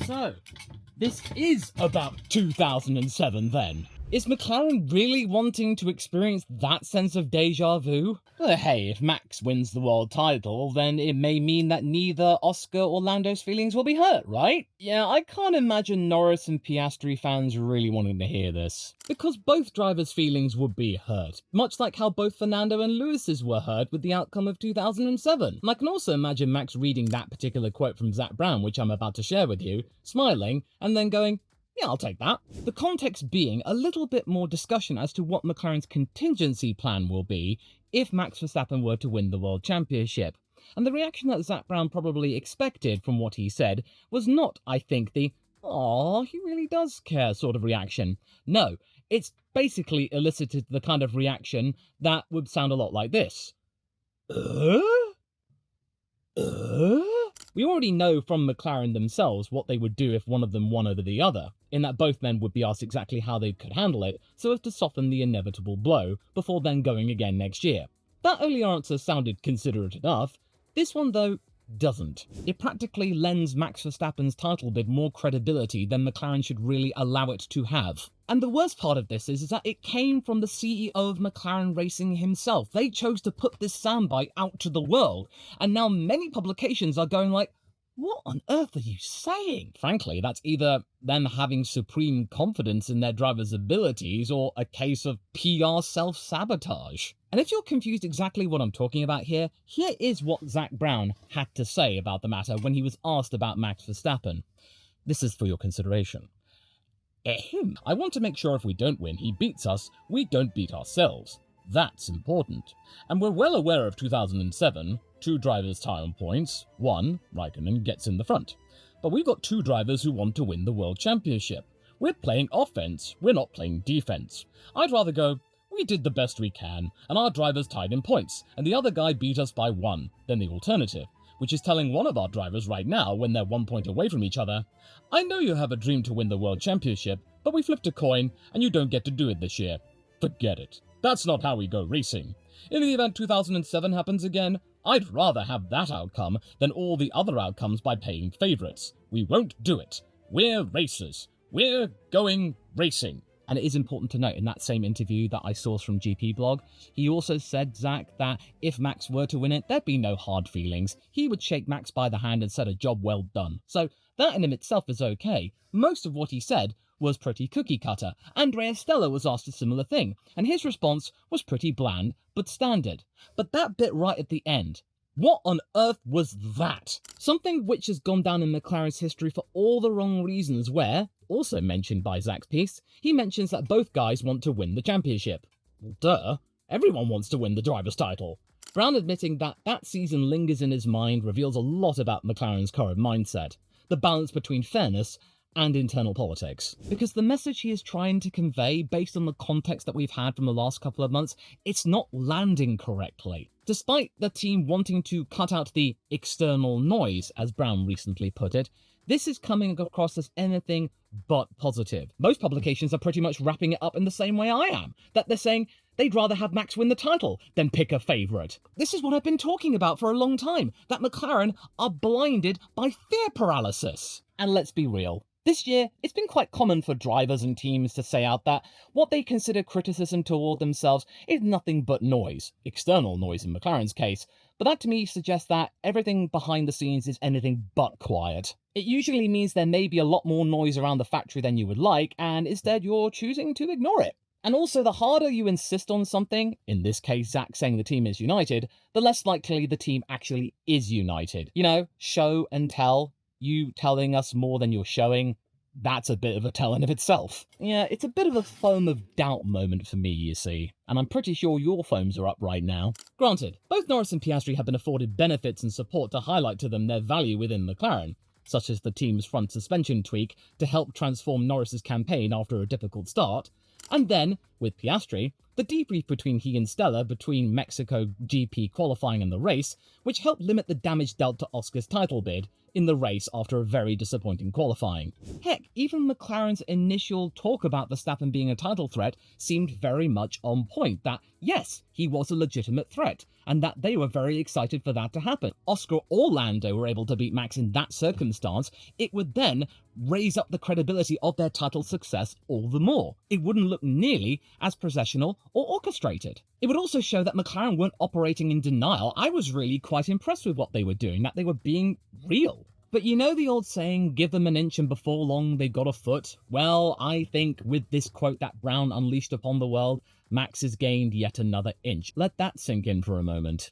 So, this is about 2007 then. Is McLaren really wanting to experience that sense of deja vu? Well, hey, if Max wins the world title, then it may mean that neither Oscar or Lando's feelings will be hurt, right? Yeah, I can't imagine Norris and Piastri fans really wanting to hear this. Because both drivers' feelings would be hurt, much like how both Fernando and Lewis's were hurt with the outcome of 2007. And I can also imagine Max reading that particular quote from Zak Brown, which I'm about to share with you, smiling, and then going, yeah, I'll take that. The context being a little bit more discussion as to what McLaren's contingency plan will be if Max Verstappen were to win the World Championship. And the reaction that Zak Brown probably expected from what he said was not, I think, the "aw, he really does care" sort of reaction. No, it's basically elicited the kind of reaction that would sound a lot like this. We already know from McLaren themselves what they would do if one of them won over the other, in that both men would be asked exactly how they could handle it so as to soften the inevitable blow, before then going again next year. That early answer sounded considerate enough. This one, though, doesn't. It practically lends Max Verstappen's title bid more credibility than McLaren should really allow it to have. And the worst part of this is that it came from the CEO of McLaren Racing himself. They chose to put this soundbite out to the world, and now many publications are going like, what on earth are you saying? Frankly, that's either them having supreme confidence in their driver's abilities or a case of PR self-sabotage. And if you're confused exactly what I'm talking about here is what Zak Brown had to say about the matter when he was asked about Max Verstappen. This is for your consideration. I want to make sure if we don't win, he beats us, we don't beat ourselves. That's important. And we're well aware of 2007, 2 drivers tie on points, 1, Raikkonen, gets in the front. But we've got 2 drivers who want to win the World Championship. We're playing offense, we're not playing defense. I'd rather go, we did the best we can, and our drivers tied in points, and the other guy beat us by 1, than the alternative, which is telling one of our drivers right now, when they're 1 point away from each other, I know you have a dream to win the World Championship, but we flipped a coin, and you don't get to do it this year. Forget it. That's not how we go racing. In the event 2007 happens again, I'd rather have that outcome than all the other outcomes by paying favourites. We won't do it. We're racers. We're going racing. And it is important to note, in that same interview that I sourced from GP Blog, he also said, Zak, that if Max were to win it, there'd be no hard feelings. He would shake Max by the hand and said a job well done. So that in itself is okay. Most of what he said was pretty cookie cutter. Andrea Stella was asked a similar thing, and his response was pretty bland, but standard. But that bit right at the end, what on earth was that? Something which has gone down in McLaren's history for all the wrong reasons where, also mentioned by Zak's piece, he mentions that both guys want to win the championship. Well, duh. Everyone wants to win the driver's title. Brown admitting that that season lingers in his mind reveals a lot about McLaren's current mindset, the balance between fairness and internal politics. Because the message he is trying to convey, based on the context that we've had from the last couple of months, it's not landing correctly. Despite the team wanting to cut out the external noise, as Brown recently put it, this is coming across as anything but positive. Most publications are pretty much wrapping it up in the same way I am, that they're saying they'd rather have Max win the title than pick a favourite. This is what I've been talking about for a long time, that McLaren are blinded by fear paralysis. And let's be real. This year, it's been quite common for drivers and teams to say out that what they consider criticism toward themselves is nothing but noise, external noise in McLaren's case, but that to me suggests that everything behind the scenes is anything but quiet. It usually means there may be a lot more noise around the factory than you would like, and instead you're choosing to ignore it. And also, the harder you insist on something, in this case Zak saying the team is united, the less likely the team actually is united. You know, show and tell. You telling us more than you're showing, that's a bit of a tell in of itself. Yeah, it's a bit of a foam of doubt moment for me, you see. And I'm pretty sure your foams are up right now. Granted, both Norris and Piastri have been afforded benefits and support to highlight to them their value within McLaren, such as the team's front suspension tweak to help transform Norris's campaign after a difficult start, and then, with Piastri, the debrief between he and Stella between Mexico GP qualifying and the race, which helped limit the damage dealt to Oscar's title bid in the race after a very disappointing qualifying. Heck, even McLaren's initial talk about Verstappen being a title threat seemed very much on point, that yes, he was a legitimate threat, and that they were very excited for that to happen. Oscar or Lando were able to beat Max in that circumstance, it would then raise up the credibility of their title success all the more. It wouldn't look nearly as processional or orchestrated. It would also show that McLaren weren't operating in denial. I was really quite impressed with what they were doing, that they were being real. But you know the old saying, give them an inch and before long they've got a foot? Well, I think with this quote that Brown unleashed upon the world, Max has gained yet another inch. Let that sink in for a moment.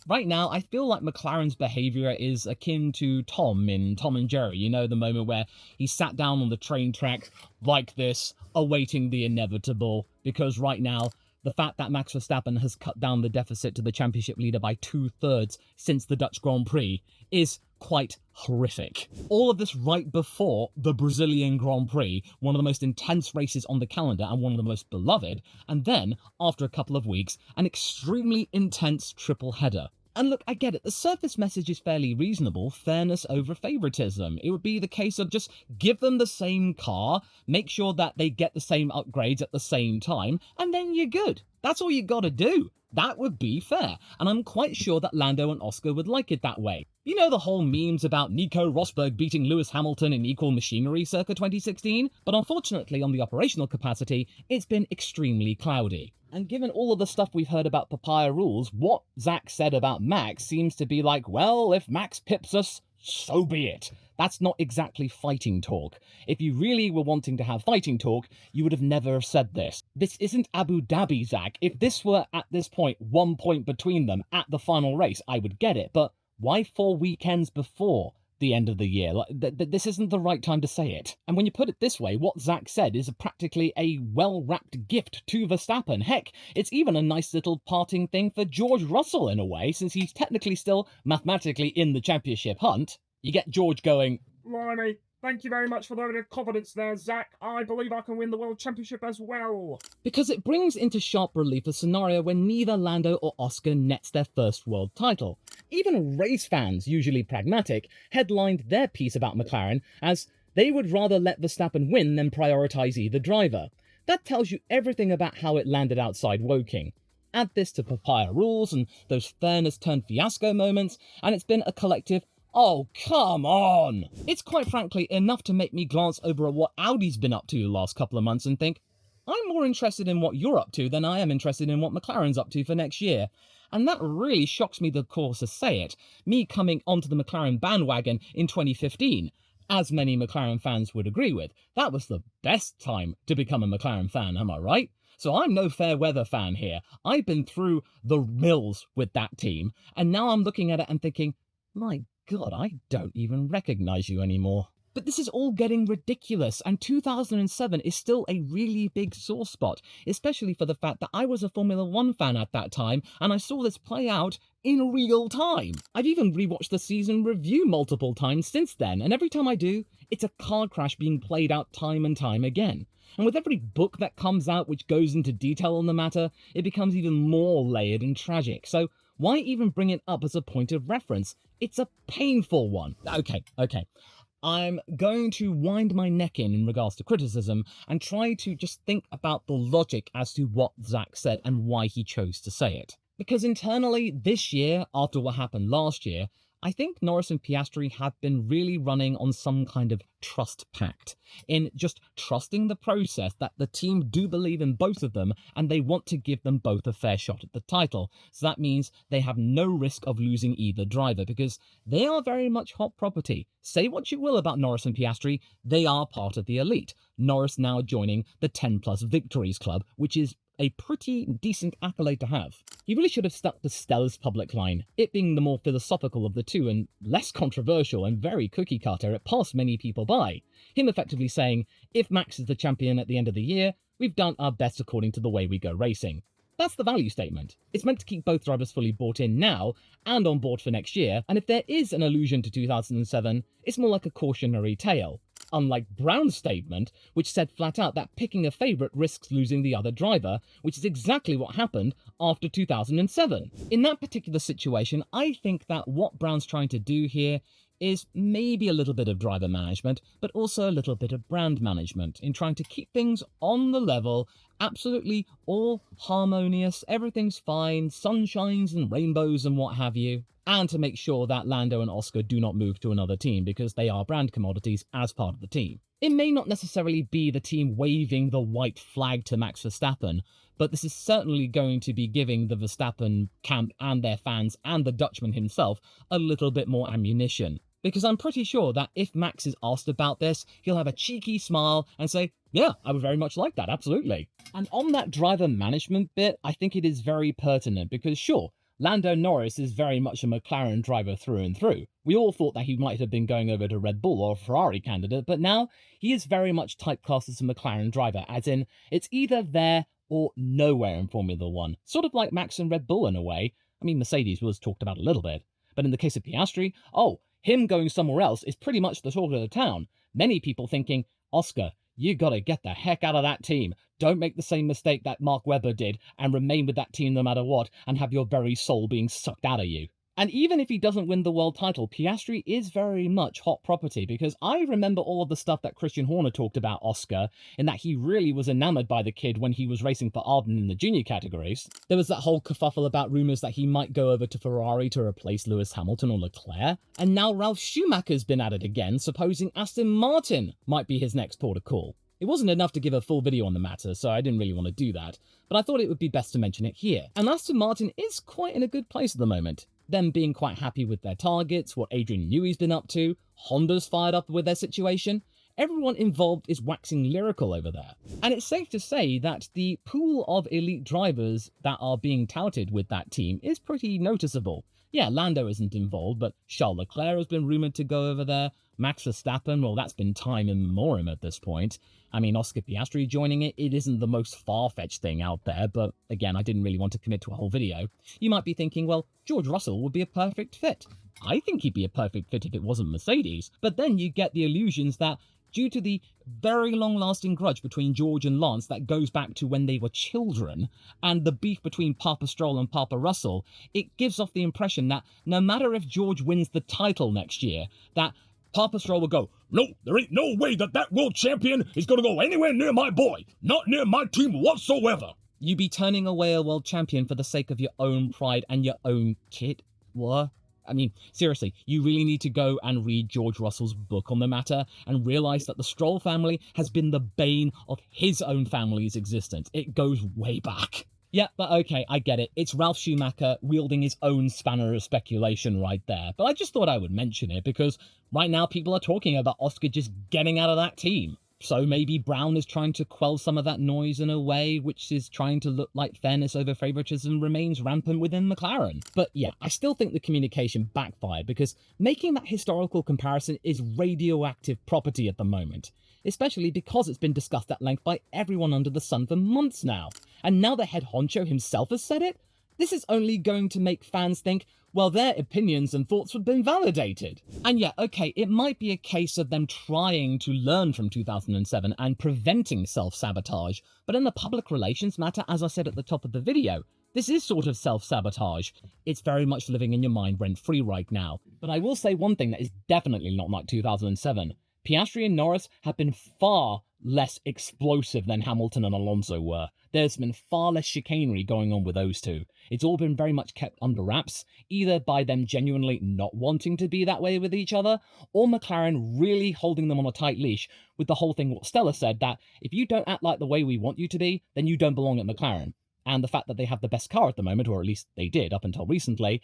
Right now, I feel like McLaren's behaviour is akin to Tom in Tom and Jerry. You know, the moment where he sat down on the train track like this, awaiting the inevitable, because right now, the fact that Max Verstappen has cut down the deficit to the championship leader by 2/3 since the Dutch Grand Prix is quite horrific. All of this right before the Brazilian Grand Prix, one of the most intense races on the calendar and one of the most beloved, and then, after a couple of weeks, an extremely intense triple header. And look, I get it, the surface message is fairly reasonable, fairness over favoritism. It would be the case of just give them the same car, make sure that they get the same upgrades at the same time, and then you're good. That's all you gotta do. That would be fair, and I'm quite sure that Lando and Oscar would like it that way. You know the whole memes about Nico Rosberg beating Lewis Hamilton in equal machinery circa 2016? But unfortunately, on the operational capacity, it's been extremely cloudy. And given all of the stuff we've heard about papaya rules, what Zak said about Max seems to be like, well, if Max pips us, so be it. That's not exactly fighting talk. If you really were wanting to have fighting talk, you would have never said this. This isn't Abu Dhabi, Zak. If this were, at this point, 1 point between them at the final race, I would get it. But why 4 weekends before the end of the year? This isn't the right time to say it. And when you put it this way, what Zak said is practically a well-wrapped gift to Verstappen. Heck, it's even a nice little parting thing for George Russell in a way, since he's technically still mathematically in the championship hunt. You get George going, Blimey, thank you very much for the confidence there, Zak. I believe I can win the World Championship as well. Because it brings into sharp relief a scenario where neither Lando or Oscar nets their first world title. Even race fans, usually pragmatic, headlined their piece about McLaren as they would rather let Verstappen win than prioritise either driver. That tells you everything about how it landed outside Woking. Add this to papaya rules and those fairness-turned-fiasco moments, and it's been a collective oh, come on! It's quite frankly enough to make me glance over at what Audi's been up to the last couple of months and think, I'm more interested in what you're up to than I am interested in what McLaren's up to for next year. And that really shocks me, the course to say it. Me coming onto the McLaren bandwagon in 2015, as many McLaren fans would agree with. That was the best time to become a McLaren fan, am I right? So I'm no fair weather fan here. I've been through the mills with that team, and now I'm looking at it and thinking, my God, I don't even recognise you anymore. But this is all getting ridiculous, and 2007 is still a really big sore spot, especially for the fact that I was a Formula 1 fan at that time, and I saw this play out in real time. I've even rewatched the season review multiple times since then, and every time I do, it's a car crash being played out time and time again. And with every book that comes out which goes into detail on the matter, it becomes even more layered and tragic. So why even bring it up as a point of reference? It's a painful one. Okay. I'm going to wind my neck in regards to criticism and try to just think about the logic as to what Zak said and why he chose to say it. Because internally, this year, after what happened last year, I think Norris and Piastri have been really running on some kind of trust pact, in just trusting the process that the team do believe in both of them and they want to give them both a fair shot at the title. So that means they have no risk of losing either driver because they are very much hot property. Say what you will about Norris and Piastri, they are part of the elite. Norris now joining the 10 plus victories club, which is a pretty decent accolade to have. He really should have stuck to Stella's public line, it being the more philosophical of the two and less controversial and very cookie cutter. It passed many people by. Him effectively saying, if Max is the champion at the end of the year, we've done our best according to the way we go racing. That's the value statement. It's meant to keep both drivers fully bought in now and on board for next year, and if there is an allusion to 2007, it's more like a cautionary tale. Unlike Brown's statement, which said flat out that picking a favourite risks losing the other driver, which is exactly what happened after 2007. In that particular situation, I think that what Brown's trying to do here is maybe a little bit of driver management, but also a little bit of brand management in trying to keep things on the level, absolutely all harmonious, everything's fine, sunshines and rainbows and what have you, and to make sure that Lando and Oscar do not move to another team because they are brand commodities as part of the team. It may not necessarily be the team waving the white flag to Max Verstappen, but this is certainly going to be giving the Verstappen camp and their fans and the Dutchman himself a little bit more ammunition. Because I'm pretty sure that if Max is asked about this, he'll have a cheeky smile and say, yeah, I would very much like that, absolutely. And on that driver management bit, I think it is very pertinent because sure, Lando Norris is very much a McLaren driver through and through. We all thought that he might have been going over to Red Bull or a Ferrari candidate, but now he is very much typecast as a McLaren driver, as in, it's either there or nowhere in Formula One. Sort of like Max and Red Bull in a way. I mean, Mercedes was talked about a little bit. But in the case of Piastri, him going somewhere else is pretty much the talk of the town. Many people thinking, Oscar, you gotta get the heck out of that team. Don't make the same mistake that Mark Webber did and remain with that team no matter what and have your very soul being sucked out of you. And even if he doesn't win the world title, Piastri is very much hot property because I remember all of the stuff that Christian Horner talked about Oscar in that he really was enamored by the kid when he was racing for Arden in the junior categories. There was that whole kerfuffle about rumours that he might go over to Ferrari to replace Lewis Hamilton or Leclerc, and now Ralf Schumacher's been at it again, supposing Aston Martin might be his next port of call. It wasn't enough to give a full video on the matter, so I didn't really want to do that, but I thought it would be best to mention it here. And Aston Martin is quite in a good place at the moment. Them being quite happy with their targets, what Adrian Newey's been up to, Honda's fired up with their situation. Everyone involved is waxing lyrical over there. And it's safe to say that the pool of elite drivers that are being touted with that team is pretty noticeable. Yeah, Lando isn't involved, but Charles Leclerc has been rumoured to go over there. Max Verstappen, well, that's been time immemorial at this point. I mean, Oscar Piastri joining it isn't the most far-fetched thing out there, but again, I didn't really want to commit to a whole video. You might be thinking, well, George Russell would be a perfect fit. I think he'd be a perfect fit if it wasn't Mercedes, but then you get the illusions that due to the very long-lasting grudge between George and Lance that goes back to when they were children, and the beef between Papa Stroll and Papa Russell, it gives off the impression that no matter if George wins the title next year, that Papa Stroll will go, no, there ain't no way that world champion is going to go anywhere near my boy. Not near my team whatsoever. You be turning away a world champion for the sake of your own pride and your own kid? What? I mean, seriously, you really need to go and read George Russell's book on the matter and realise that the Stroll family has been the bane of his own family's existence. It goes way back. Yeah, but okay, I get it. It's Ralf Schumacher wielding his own spanner of speculation right there. But I just thought I would mention it because right now people are talking about Oscar just getting out of that team. So maybe Brown is trying to quell some of that noise in a way which is trying to look like fairness over favoritism remains rampant within McLaren. But yeah, I still think the communication backfired because making that historical comparison is radioactive property at the moment, especially because it's been discussed at length by everyone under the sun for months now. And now the head honcho himself has said it? This is only going to make fans think, well, their opinions and thoughts have been validated. And yeah, okay, it might be a case of them trying to learn from 2007 and preventing self-sabotage, but in the public relations matter, as I said at the top of the video, this is sort of self-sabotage. It's very much living in your mind rent-free right now. But I will say one thing that is definitely not like 2007. Piastri and Norris have been far less explosive than Hamilton and Alonso were. There's been far less chicanery going on with those two. It's all been very much kept under wraps, either by them genuinely not wanting to be that way with each other, or McLaren really holding them on a tight leash with the whole thing what Stella said, that if you don't act like the way we want you to be, then you don't belong at McLaren. And the fact that they have the best car at the moment, or at least they did up until recently,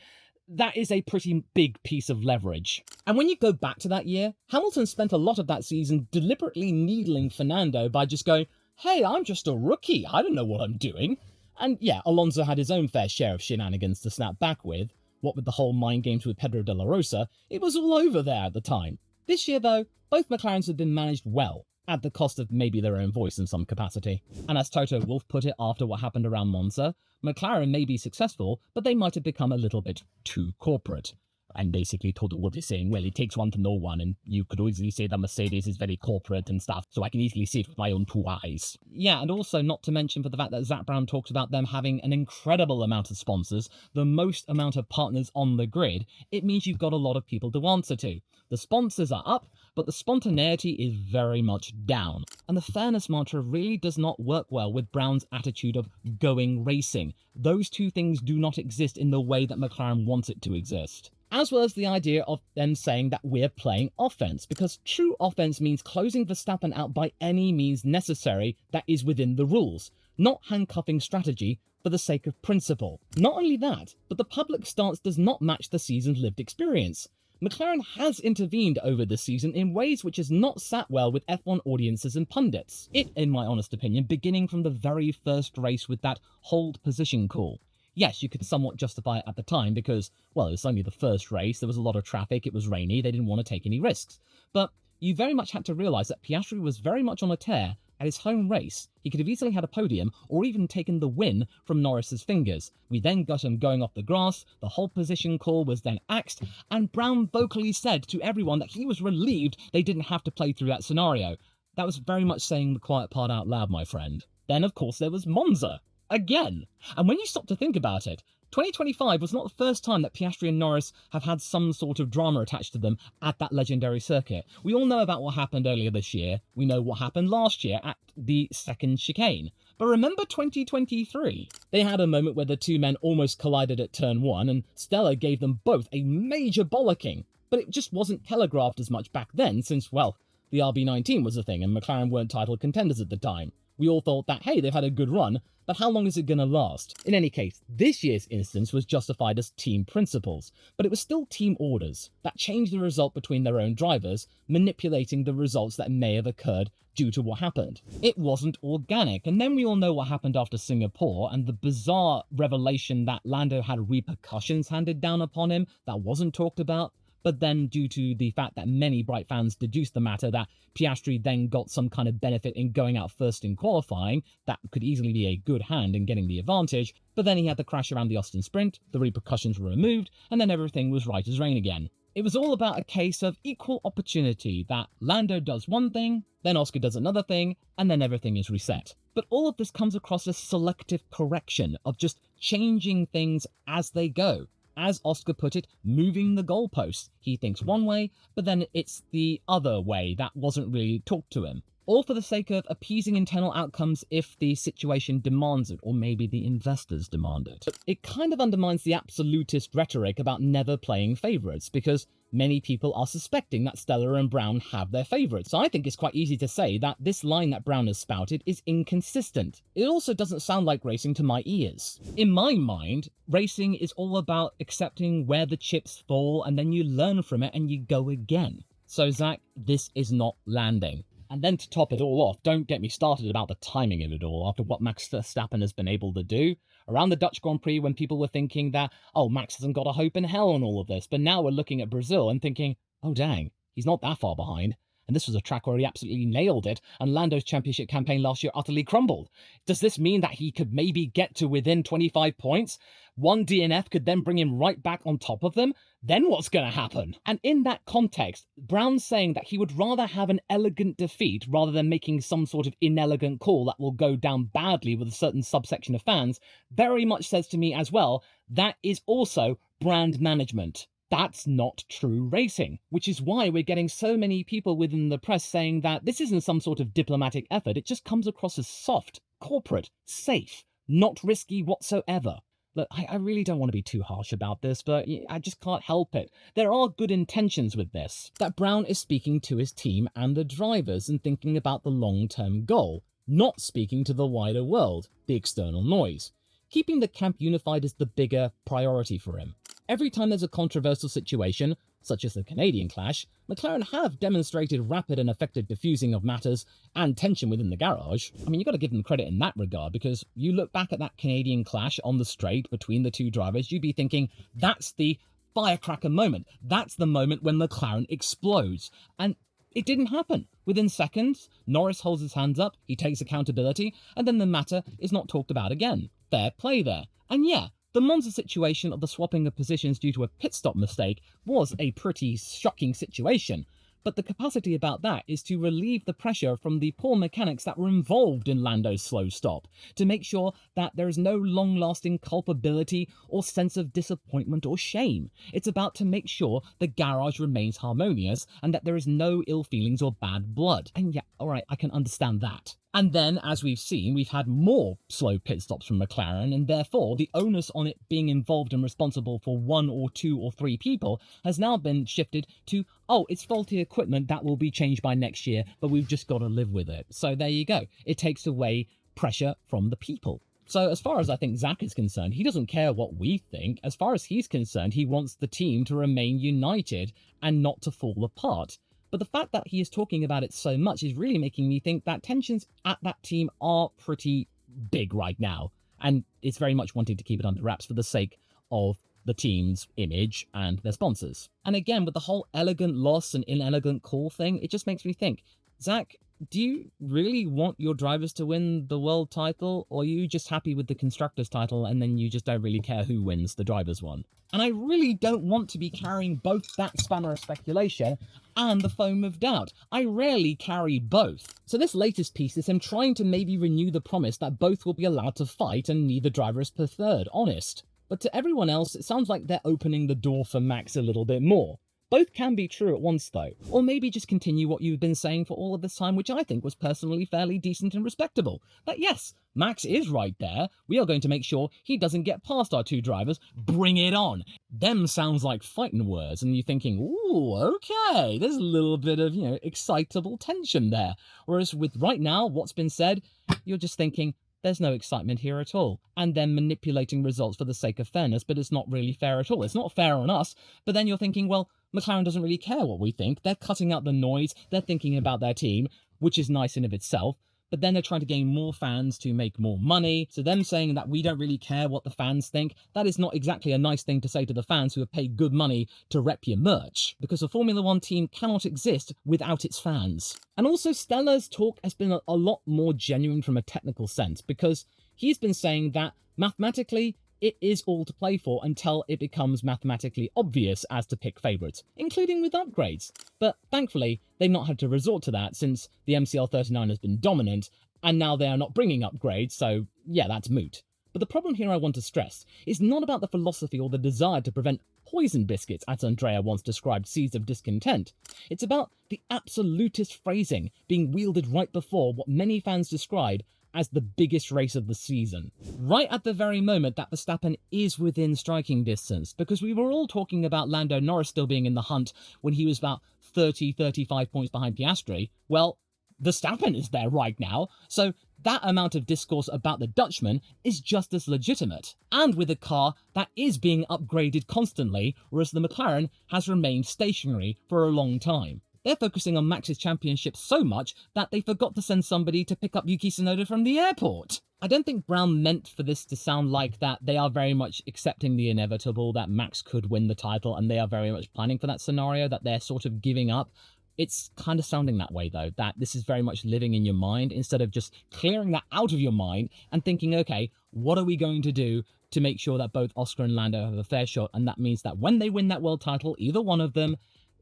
that is a pretty big piece of leverage. And when you go back to that year, Hamilton spent a lot of that season deliberately needling Fernando by just going, hey, I'm just a rookie, I don't know what I'm doing. And yeah, Alonso had his own fair share of shenanigans to snap back with. What with the whole mind games with Pedro de la Rosa, it was all over there at the time. This year though, both McLarens have been managed well, at the cost of maybe their own voice in some capacity. And as Toto Wolff put it after what happened around Monza, McLaren may be successful, but they might have become a little bit too corporate. and basically told what they're saying, well, it takes one to know one, and you could easily say that Mercedes is very corporate and stuff, so I can easily see it with my own 2 eyes. Yeah, and also not to mention for the fact that Zak Brown talks about them having an incredible amount of sponsors, the most amount of partners on the grid. It means you've got a lot of people to answer to. The sponsors are up, but the spontaneity is very much down. And the fairness mantra really does not work well with Brown's attitude of going racing. Those two things do not exist in the way that McLaren wants it to exist. As well as the idea of them saying that we're playing offense, because true offense means closing Verstappen out by any means necessary that is within the rules, not handcuffing strategy for the sake of principle. Not only that, but the public stance does not match the season's lived experience. McLaren has intervened over the season in ways which has not sat well with F1 audiences and pundits. It, in my honest opinion, beginning from the very first race with that hold position call. Yes, you could somewhat justify it at the time because, well, it was only the first race, there was a lot of traffic, it was rainy, they didn't want to take any risks. But you very much had to realise that Piastri was very much on a tear at his home race. He could have easily had a podium or even taken the win from Norris's fingers. We then got him going off the grass, the whole position call was then axed, and Brown vocally said to everyone that he was relieved they didn't have to play through that scenario. That was very much saying the quiet part out loud, my friend. Then, of course, there was Monza. Again. And when you stop to think about it, 2025 was not the first time that Piastri and Norris have had some sort of drama attached to them at that legendary circuit. We all know about what happened earlier this year. We know what happened last year at the second chicane. But remember 2023? They had a moment where the two men almost collided at turn 1 and Stella gave them both a major bollocking. But it just wasn't telegraphed as much back then since, well, the RB19 was a thing and McLaren weren't title contenders at the time. We all thought that, hey, they've had a good run, but how long is it going to last? In any case, this year's instance was justified as team principles, but it was still team orders that changed the result between their own drivers, manipulating the results that may have occurred due to what happened. It wasn't organic, and then we all know what happened after Singapore and the bizarre revelation that Lando had repercussions handed down upon him that wasn't talked about. But then, due to the fact that many Bright fans deduced the matter that Piastri then got some kind of benefit in going out first in qualifying, that could easily be a good hand in getting the advantage, but then he had the crash around the Austin Sprint, the repercussions were removed, and then everything was right as rain again. It was all about a case of equal opportunity, that Lando does one thing, then Oscar does another thing, and then everything is reset. But all of this comes across as selective correction, of just changing things as they go. As Oscar put it, moving the goalposts. He thinks one way, but then it's the other way that wasn't really talked to him. All for the sake of appeasing internal outcomes if the situation demands it, or maybe the investors demand it. It kind of undermines the absolutist rhetoric about never playing favourites, because many people are suspecting that Stella and Brown have their favourites. So I think it's quite easy to say that this line that Brown has spouted is inconsistent. It also doesn't sound like racing to my ears. In my mind, racing is all about accepting where the chips fall and then you learn from it and you go again. So Zach, this is not landing. And then to top it all off, don't get me started about the timing of it all after what Max Verstappen has been able to do. Around the Dutch Grand Prix when people were thinking that, oh, Max hasn't got a hope in hell on all of this. But now we're looking at Brazil and thinking, oh, dang, he's not that far behind. And this was a track where he absolutely nailed it, and Lando's championship campaign last year utterly crumbled. Does this mean that he could maybe get to within 25 points? One DNF could then bring him right back on top of them? Then what's going to happen? And in that context, Brown's saying that he would rather have an elegant defeat rather than making some sort of inelegant call that will go down badly with a certain subsection of fans, very much says to me as well, that is also brand management. That's not true racing, which is why we're getting so many people within the press saying that this isn't some sort of diplomatic effort, it just comes across as soft, corporate, safe, not risky whatsoever. Look, I really don't want to be too harsh about this, but I just can't help it. There are good intentions with this. That Brown is speaking to his team and the drivers and thinking about the long-term goal, not speaking to the wider world, the external noise. Keeping the camp unified is the bigger priority for him. Every time there's a controversial situation, such as the Canadian clash, McLaren have demonstrated rapid and effective diffusing of matters and tension within the garage. I mean, you've got to give them credit in that regard, because you look back at that Canadian clash on the straight between the two drivers, you'd be thinking, that's the firecracker moment. That's the moment when McLaren explodes. And it didn't happen. Within seconds, Norris holds his hands up, he takes accountability, and then the matter is not talked about again. Fair play there. And yeah, The Monza situation of the swapping of positions due to a pit stop mistake was a pretty shocking situation, but the capacity about that is to relieve the pressure from the poor mechanics that were involved in Lando's slow stop, to make sure that there is no long-lasting culpability or sense of disappointment or shame. It's about to make sure the garage remains harmonious and that there is no ill feelings or bad blood. And yeah, alright, I can understand that. And then, as we've seen, we've had more slow pit stops from McLaren, and therefore the onus on it being involved and responsible for 1 or 2 or 3 people has now been shifted to, oh, it's faulty equipment that will be changed by next year, but we've just got to live with it. So there you go. It takes away pressure from the people. So as far as I think Zak is concerned, he doesn't care what we think. As far as he's concerned, he wants the team to remain united and not to fall apart. But the fact that he is talking about it so much is really making me think that tensions at that team are pretty big right now. And it's very much wanting to keep it under wraps for the sake of the team's image and their sponsors. And again, with the whole elegant loss and inelegant call thing, it just makes me think, Zak, do you really want your drivers to win the world title, or are you just happy with the constructors title and then you just don't really care who wins the drivers one? And I really don't want to be carrying both that spanner of speculation and the foam of doubt. I rarely carry both. So this latest piece is him trying to maybe renew the promise that both will be allowed to fight and neither driver is preferred, honest. But to everyone else, it sounds like they're opening the door for Max a little bit more. Both can be true at once though, or maybe just continue what you've been saying for all of this time, which I think was personally fairly decent and respectable. That yes, Max is right there, we are going to make sure he doesn't get past our 2 drivers, bring it on. Them sounds like fighting words, and you're thinking, ooh, okay, there's a little bit of, excitable tension there. Whereas with right now, what's been said, you're just thinking, there's no excitement here at all. And then manipulating results for the sake of fairness, but it's not really fair at all. It's not fair on us, but then you're thinking, well, McLaren doesn't really care what we think. They're cutting out the noise. They're thinking about their team, which is nice in of itself. But then they're trying to gain more fans to make more money. So them saying that we don't really care what the fans think, that is not exactly a nice thing to say to the fans who have paid good money to rep your merch. Because a Formula 1 team cannot exist without its fans. And also Stella's talk has been a lot more genuine from a technical sense, because he's been saying that mathematically, it is all to play for until it becomes mathematically obvious as to pick favourites, including with upgrades. But thankfully, they've not had to resort to that since the MCL39 has been dominant, and now they are not bringing upgrades, so yeah, that's moot. But the problem here I want to stress is not about the philosophy or the desire to prevent poison biscuits, as Andrea once described seeds of discontent. It's about the absolutist phrasing being wielded right before what many fans describe as the biggest race of the season. Right at the very moment that Verstappen is within striking distance, because we were all talking about Lando Norris still being in the hunt when he was about 30-35 points behind Piastri. Well, Verstappen is there right now, so that amount of discourse about the Dutchman is just as legitimate, and with a car that is being upgraded constantly, whereas the McLaren has remained stationary for a long time. They're focusing on Max's championship so much that they forgot to send somebody to pick up Yuki Tsunoda from the airport. I don't think Brown meant for this to sound like that they are very much accepting the inevitable, that Max could win the title, and they are very much planning for that scenario, that they're sort of giving up. It's kind of sounding that way, though, that this is very much living in your mind, instead of just clearing that out of your mind and thinking, okay, what are we going to do to make sure that both Oscar and Lando have a fair shot? And that means that when they win that world title, either one of them,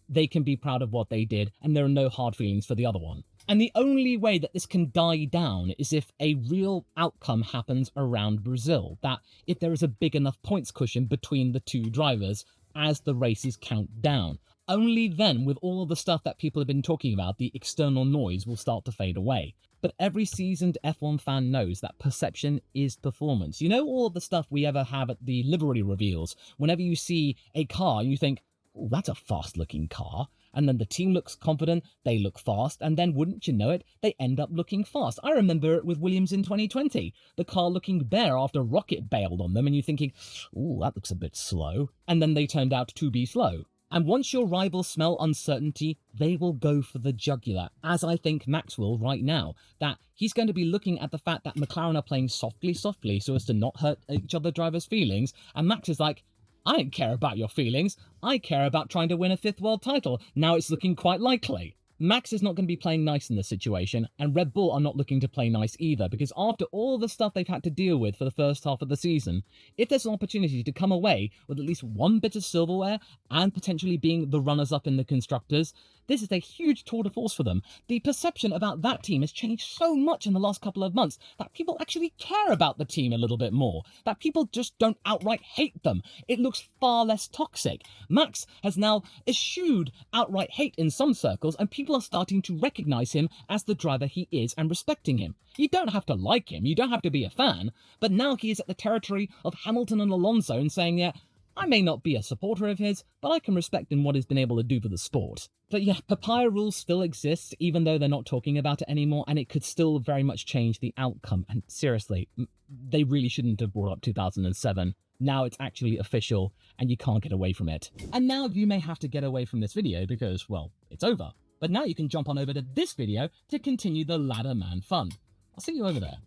they can be proud of what they did, and there are no hard feelings for the other one. And the only way that this can die down is if a real outcome happens around Brazil, that if there is a big enough points cushion between the 2 drivers as the races count down. Only then, with all of the stuff that people have been talking about, the external noise will start to fade away. But every seasoned F1 fan knows that perception is performance. You know all of the stuff we ever have at the livery reveals, whenever you see a car and you think, oh, that's a fast-looking car. And then the team looks confident, they look fast, and then, wouldn't you know it, they end up looking fast. I remember it with Williams in 2020. The car looking bare after Rocket bailed on them, and you're thinking, ooh, that looks a bit slow. And then they turned out to be slow. And once your rivals smell uncertainty, they will go for the jugular, as I think Max will right now. That he's going to be looking at the fact that McLaren are playing softly so as to not hurt each other drivers' feelings, and Max is like, I don't care about your feelings. I care about trying to win a 5th world title. Now it's looking quite likely. Max is not going to be playing nice in this situation, and Red Bull are not looking to play nice either, because after all the stuff they've had to deal with for the first half of the season, if there's an opportunity to come away with at least one bit of silverware and potentially being the runners-up in the Constructors, this is a huge tour de force for them. The perception about that team has changed so much in the last couple of months that people actually care about the team a little bit more, that people just don't outright hate them. It looks far less toxic. Max has now eschewed outright hate in some circles, and people are starting to recognize him as the driver he is and respecting him. You don't have to like him, you don't have to be a fan, but now he is at the territory of Hamilton and Alonso and saying, yeah, I may not be a supporter of his, but I can respect him what he's been able to do for the sport. But yeah, papaya rules still exist, even though they're not talking about it anymore, and it could still very much change the outcome. And seriously, they really shouldn't have brought up 2007. Now it's actually official, and you can't get away from it. And now you may have to get away from this video because, well, it's over. But now you can jump on over to this video to continue the Ladder Man fun. I'll see you over there.